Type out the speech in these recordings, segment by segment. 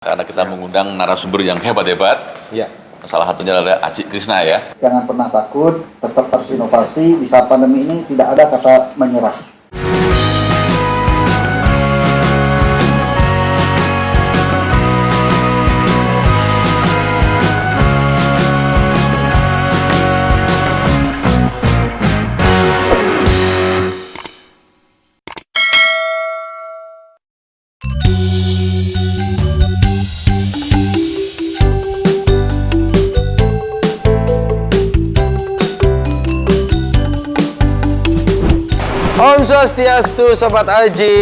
Karena kita mengundang narasumber yang hebat-hebat. Ya. Salah satunya adalah Aji Krishna ya. Jangan pernah takut, tetap harus inovasi. Di saat pandemi ini tidak ada kata menyerah. Om Swastiastu, Sobat Aji.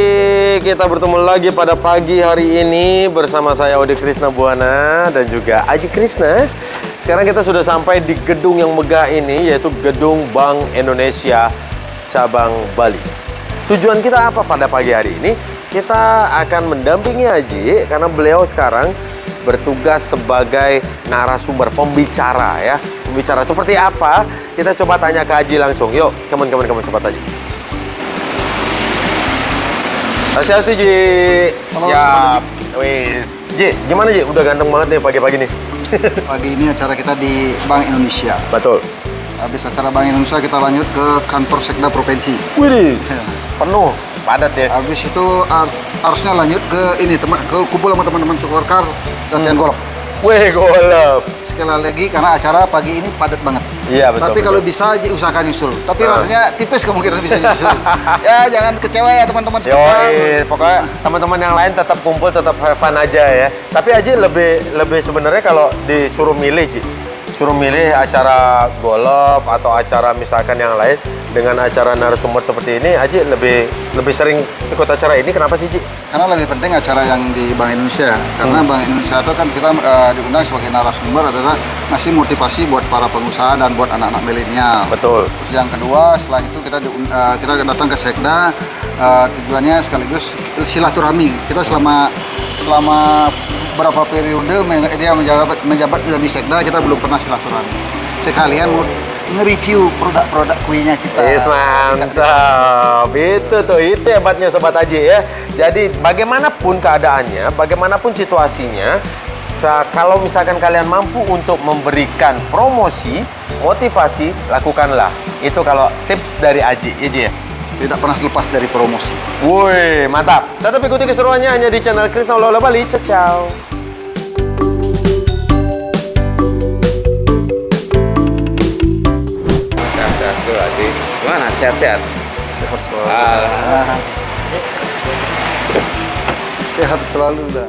Kita bertemu lagi pada pagi hari ini bersama saya Odi Krishna Buana dan juga Aji Krishna. Sekarang kita sudah sampai di gedung yang megah ini, yaitu Gedung Bank Indonesia Cabang Bali. Tujuan kita apa pada pagi hari ini? Kita akan mendampingi Aji karena beliau sekarang bertugas sebagai narasumber, pembicara ya. Pembicara seperti apa? Kita coba tanya ke Aji langsung. Yuk, come on Sobat Aji. Swastiastu, Ji. Halo, Siap. Sobat Aji. Wis. Ji, gimana Ji? Udah ganteng banget nih pagi-pagi nih. Pagi ini acara kita di Bank Indonesia. Betul. Habis acara Bank Indonesia kita lanjut ke kantor Sekda Provinsi. Wih, penuh, padat ya. Habis itu harusnya lanjut ke ini ke kumpul sama teman-teman supporter latihan golf. Wih, golep. Sekali lagi karena acara pagi ini padat banget. Iya, betul. Tapi kalau bisa usahakan nyusul. Tapi rasanya tipis kemungkinan bisa nyusul. Ya jangan kecewa ya teman-teman supporter. Yoi, pokoknya teman-teman yang lain tetap kumpul, tetap have fun aja ya. Tapi Aji lebih sebenarnya kalau disuruh milih, Ji. Suruh milih acara golf atau acara misalkan yang lain dengan acara narasumber seperti ini, Aji lebih sering ikut acara ini. Kenapa sih, Ji? Karena lebih penting acara yang di Bank Indonesia. Karena Bank Indonesia itu kan kita diundang sebagai narasumber adalah ngasih motivasi buat para pengusaha dan buat anak-anak milenial. Betul. Terus yang kedua, setelah itu kita datang ke Sekda, tujuannya sekaligus silaturahmi. Kita selama berapa periode dia menjabat di Sekda, kita belum pernah silaturahmi. Sekalian mau nge-review produk-produk kuenya kita. Yes, mantap. Itu hebatnya Sobat Aji ya. Jadi bagaimanapun keadaannya, bagaimanapun situasinya, kalau misalkan kalian mampu untuk memberikan promosi, motivasi, lakukanlah. Itu kalau tips dari Aji, ya Ji ya? Tidak pernah lepas dari promosi. Woi, mantap. Tetap ikuti keseruannya hanya di channel Krishna Lola Bali. Ciao. Sehat-sehat, Aji. Gimana? Sehat-sehat? Sehat selalu. Sehat selalu dah.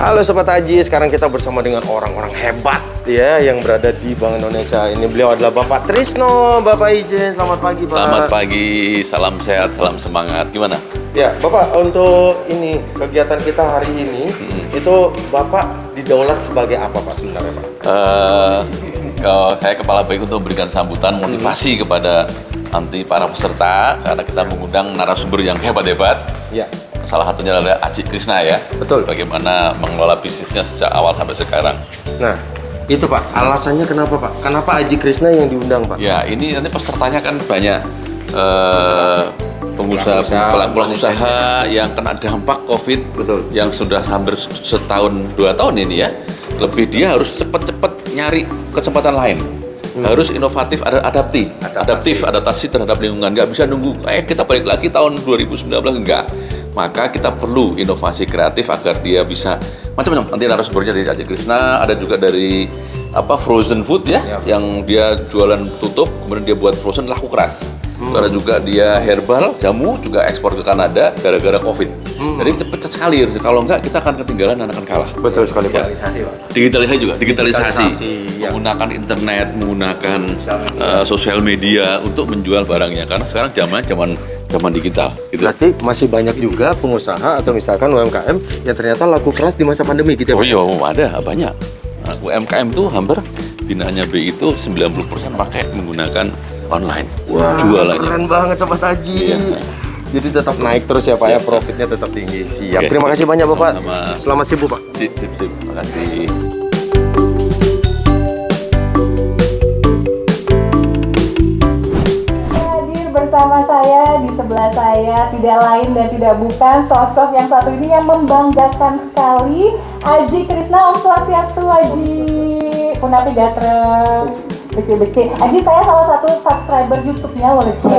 Halo Sobat Aji, sekarang kita bersama dengan orang-orang hebat ya yang berada di Bank Indonesia. Ini beliau adalah Bapak Trisno. Bapak Ijen, selamat pagi Pak. Selamat pagi, salam sehat, salam semangat. Gimana? Ya, Bapak, untuk ini kegiatan kita hari ini itu Bapak didaulat sebagai apa Pak sebenarnya Pak? Saya kepala baik untuk memberikan sambutan motivasi kepada nanti para peserta karena kita mengundang narasumber yang hebat-hebat. Ya. Salah satunya adalah Aji Krishna ya. Betul. Bagaimana mengelola bisnisnya sejak awal sampai sekarang. Nah, itu Pak, alasannya kenapa Pak? Kenapa Aji Krishna yang diundang Pak? Ya, ini nanti pesertanya kan banyak pengusaha, pelaku usaha yang kena dampak COVID. Betul. Yang sudah hampir setahun, 2 tahun ini ya. Lebih dia harus cepat-cepat nyari kesempatan lain. Harus inovatif, adaptasi terhadap lingkungan. Nggak bisa nunggu, kita balik lagi tahun 2019, enggak. Maka kita perlu inovasi kreatif agar dia bisa macam-macam. Nanti narasumbernya dari Aji Krishna, ada juga dari frozen food ya, yang dia jualan tutup, kemudian dia buat frozen laku keras. Ada juga dia herbal, jamu juga ekspor ke Kanada gara-gara COVID. Jadi cepat sekali, kalau enggak kita akan ketinggalan dan akan kalah. Betul sekali Pak. Digitalisasi. Menggunakan internet, menggunakan sosial media untuk menjual barangnya. Karena sekarang zaman digital. Gitu. Berarti masih banyak juga pengusaha atau misalkan UMKM yang ternyata laku keras di masa pandemi gitu ya Pak? Oh iya, ada banyak. Nah, UMKM tuh hampir binaannya BI itu 90% pakai menggunakan online. Wah, jualannya. keren banget Sobat Haji. Iya. Jadi tetap naik terus ya Pak ya, profitnya tetap tinggi. Siap. Oke. Terima kasih banyak Bapak. Sama-sama. Selamat sibuk Pak. Sip. Terima kasih. Hadir bersama bersama saya, di sebelah saya tidak lain dan tidak bukan sosok yang satu ini yang membanggakan sekali, Aji Krisna. Om Swastiastu, Aji. Punapi gatrem. Bece-bece. Aji, saya salah satu subscriber YouTube-nya Waleji.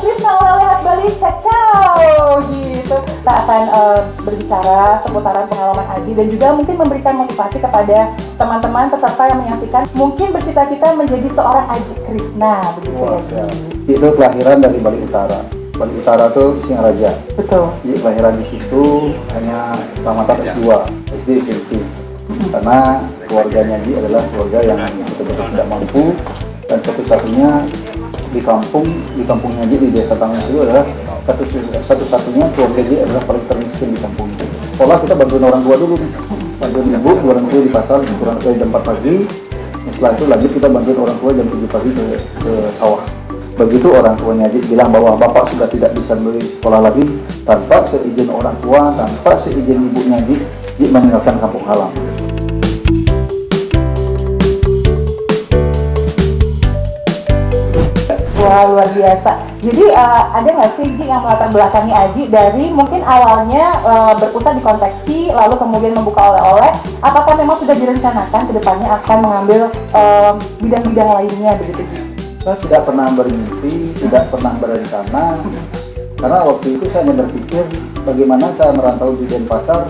Krisna oleh khas Bali, cacau gitu. Kita akan berbicara seputaran pengalaman Aji dan juga mungkin memberikan motivasi kepada teman-teman peserta yang menyaksikan mungkin bercita-cita menjadi seorang Aji Krisna begitu ya. Itu kelahiran dari Bali Utara. Bali Utara itu Singaraja. Betul. Jadi kelahiran di situ hanya tamatan S2, SD, SMP. Karena keluarganya Ji adalah keluarga yang betul-betul tidak mampu, dan satu-satunya di kampungnya Ji di desa Tangan itu adalah satu-satunya keluarga Ji adalah paling termiskin di kampung itu. Sekolah kita bantuin orang tua dulu nih, bantuin ibu, orang tua di pasar kurang lebih jam 4 pagi. Setelah itu lanjut kita bantuin orang tua jam 7 pagi ke sawah. Begitu orang tuanya Ji bilang bahwa bapak sudah tidak bisa beli sekolah lagi, tanpa seizin orang tua, tanpa seizin ibunya Ji meninggalkan kampung halaman. Wah, luar biasa. Jadi ada nggak sih Ji yang melatar belakangi Aji dari mungkin awalnya berpusat di konveksi, lalu kemudian membuka oleh-oleh, apakah memang sudah direncanakan ke depannya akan mengambil bidang-bidang lainnya begitu Ji? Saya tidak pernah bermimpi, tidak pernah berencana, karena waktu itu saya hanya berpikir bagaimana saya merantau di Denpasar,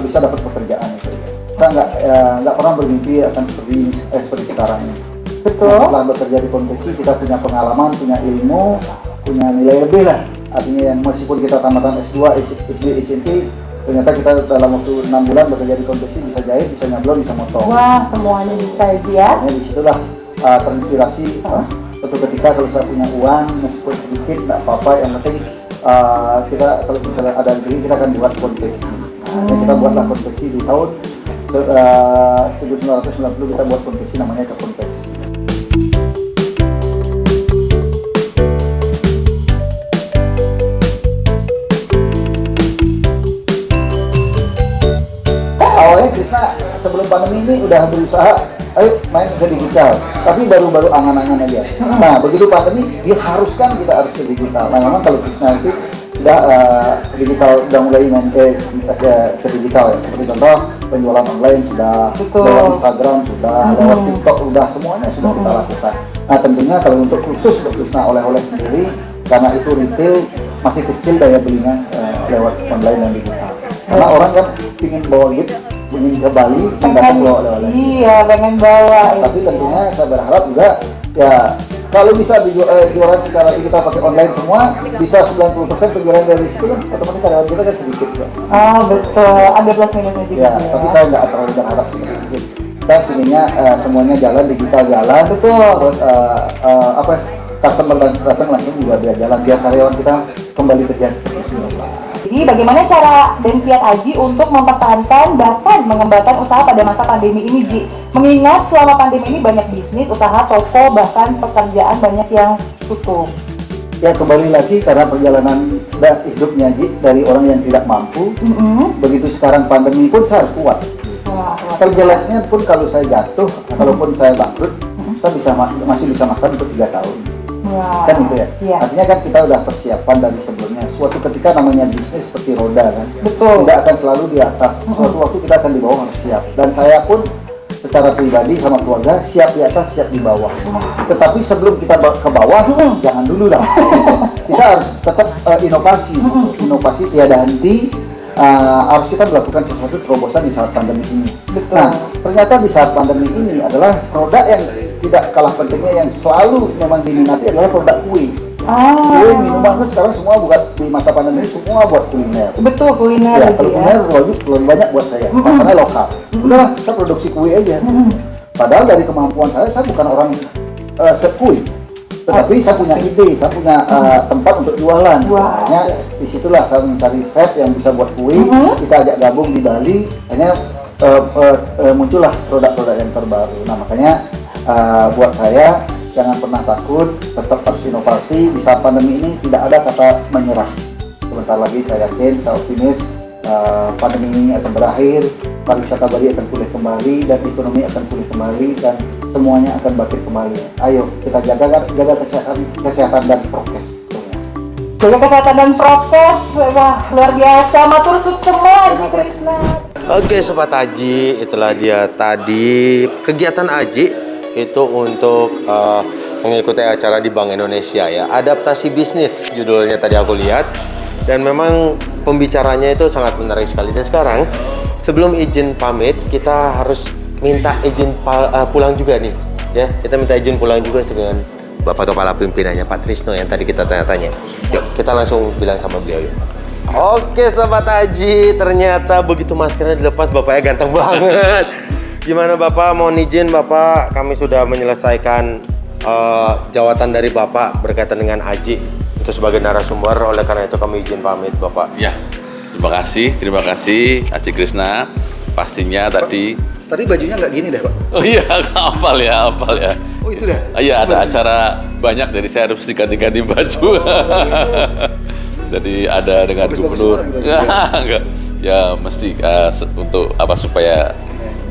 bisa dapat pekerjaan itu. Saya nggak pernah bermimpi akan seperti sekarang ini. Betul. Setelah bekerja di konveksi, kita punya pengalaman, punya ilmu, punya nilai lebih lah. Artinya yang meskipun kita tamatan S2, SD, SMP, ternyata kita dalam waktu 6 bulan bekerja di konveksi bisa jahit, bisa nyablon, bisa motong. Wah, semuanya bisa ya. Artinya disitulah terinspirasi. Suatu ketika kalau saya punya uang, meskipun sedikit, nggak apa-apa, yang penting kita kalau misalnya ada rezeki kita akan buat konveksi. Kita buatlah konveksi di tahun 1990 kita buat konveksi namanya konveksi. Awalnya Krisna sebelum pandemi ini udah berusaha, ayo main ke digital, tapi baru-baru angan-angan aja. Nah begitu pandemi diharuskan kita harus ke digital. Nah memang kalau Krisna itu sudah digital, udah mulai main ke digital ya. Seperti contoh penjualan online sudah, lewat Instagram sudah, lewat TikTok udah, semuanya sudah kita lakukan. Nah tentunya kalau untuk khusus untuk Krisna oleh-oleh sendiri, karena itu retail masih kecil daya belinya lewat online dan digital. Karena orang kan ingin bawa gift, ingin ke Bali, pengen bawa oleh-oleh. Iya, pengen bawa. Tapi tentunya saya berharap juga ya kalau bisa jualan secara digital pakai online semua, bisa 90% penjualan dari situ kan otomatis karyawan kita kan sedikit ya. Oh betul, ada plus minusnya juga. Ya, tapi saya nggak terlalu berharap seperti itu. Saya inginnya semuanya jalan, digital jalan. Betul. Terus customer datang langsung juga dia jalan, biar karyawan kita kembali kerja seperti semula. Jadi bagaimana cara dan kiat Aji untuk mempertahankan bahkan mengembangkan usaha pada masa pandemi ini Ji? Mengingat selama pandemi ini banyak bisnis, usaha, toko, bahkan pekerjaan banyak yang tutup. Ya kembali lagi karena perjalanan hidupnya Ji dari orang yang tidak mampu. Begitu sekarang pandemi pun saya harus kuat. Perjalanannya pun kalau saya jatuh, kalaupun saya bangkrut, saya masih bisa makan untuk 3 tahun. Wow. Kan itu ya. Iya. Artinya kan kita udah persiapan dari sebelumnya. Suatu ketika namanya bisnis seperti roda kan. Betul. Tidak akan selalu di atas. Suatu waktu kita akan di bawah, harus siap. Dan saya pun secara pribadi sama keluarga siap di atas, siap di bawah. Tetapi sebelum kita ke bawah, jangan dulu lah. Kita harus tetap inovasi. Inovasi tiada henti. Harus kita melakukan sesuatu terobosan di saat pandemi ini. Betul. Nah, ternyata di saat pandemi ini adalah produk yang tidak kalah pentingnya yang selalu memang diminati adalah produk kue. Kue, minuman kan sekarang semua buat di masa pandemi ini semua buat kuliner. Betul, kuliner. Ya, kalau kuliner lebih banyak buat saya, pasarnya lokal. Udah, saya produksi kue aja. Padahal dari kemampuan saya bukan orang chef kue. Tetapi saya punya ide, saya punya tempat untuk jualan. Makanya disitulah saya mencari chef yang bisa buat kue. Kita ajak gabung di Bali, hanya muncullah produk-produk yang terbaru. Nah makanya buat saya jangan pernah takut, tetap harus inovasi. Di saat pandemi ini tidak ada kata menyerah. Sebentar lagi saya yakin, saya optimis pandemi ini akan berakhir, pariwisata Bali akan pulih kembali dan ekonomi akan pulih kembali, dan semuanya akan bangkit kembali. Ayo kita jaga kesehatan dan prokes semua. Jaga kesehatan dan prokes. Wah, luar biasa. Matur suwun semua Aji Krisna. Oke Sobat Aji, itulah dia tadi kegiatan Aji itu untuk mengikuti acara di Bank Indonesia ya. Adaptasi bisnis judulnya tadi aku lihat. Dan memang pembicaranya itu sangat menarik sekali. Dan sekarang sebelum izin pamit, kita harus minta izin pulang juga nih ya. Kita minta izin pulang juga dengan Bapak Kepala Pimpinannya Pak Trisno yang tadi kita tanya-tanya. Yuk kita langsung bilang sama beliau yuk. Oke Sobat Aji, ternyata begitu maskernya dilepas Bapaknya ganteng banget. Gimana Bapak, mohon izin Bapak, kami sudah menyelesaikan jawatan dari Bapak berkaitan dengan Aji itu sebagai narasumber, oleh karena itu kami izin pamit Bapak. Ya, terima kasih Aji Krisna. Pastinya tadi bajunya nggak gini deh Pak. oh iya, hafal ya. Oh itu deh. Iya, ada acara banyak jadi saya harus ganti-ganti baju. Jadi ada dengan gubernur. Enggak. Ya mesti untuk apa supaya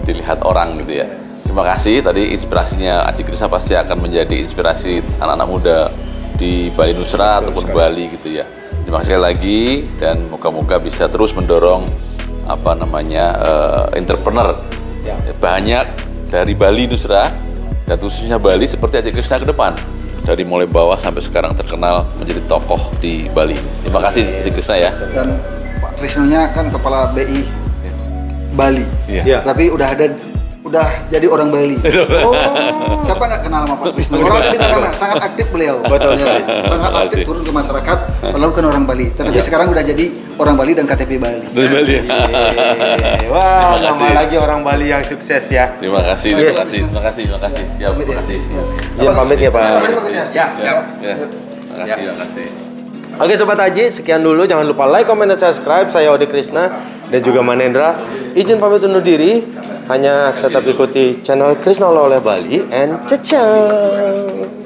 dilihat orang gitu ya. Terima kasih tadi inspirasinya Aji Krisna pasti akan menjadi inspirasi anak-anak muda di Bali Nusra ataupun Bali gitu ya. Terima kasih sekali lagi dan moga-moga bisa terus mendorong entrepreneur banyak dari Bali Nusra dan khususnya Bali seperti Aji Krisna ke depan, dari mulai bawah sampai sekarang terkenal menjadi tokoh di Bali. Terima kasih Aji Krisna ya. Dan Pak Trisno-nya kan kepala BI Bali, Iya. tapi udah jadi orang Bali. Siapa nggak kenal sama Pak Trisno? Orang ini karena sangat aktif beliau. Betul sekali. Sangat aktif turun ke masyarakat, lalu kan orang Bali. Tetapi sekarang udah jadi orang Bali dan KTP Bali. Dari Bali. Wah, Terima kasih. nama lagi orang Bali yang sukses ya. Terima kasih. Ya, terima kasih. Izin pamit ya Pak. Ya. Terima kasih. Oke Sobat Aji, sekian dulu. Jangan lupa like, comment, dan subscribe. Saya Odi Krisna dan juga Manendra. Izin pamit undur diri. Hanya tetap ikuti channel Krisna Oleh Bali and ciao.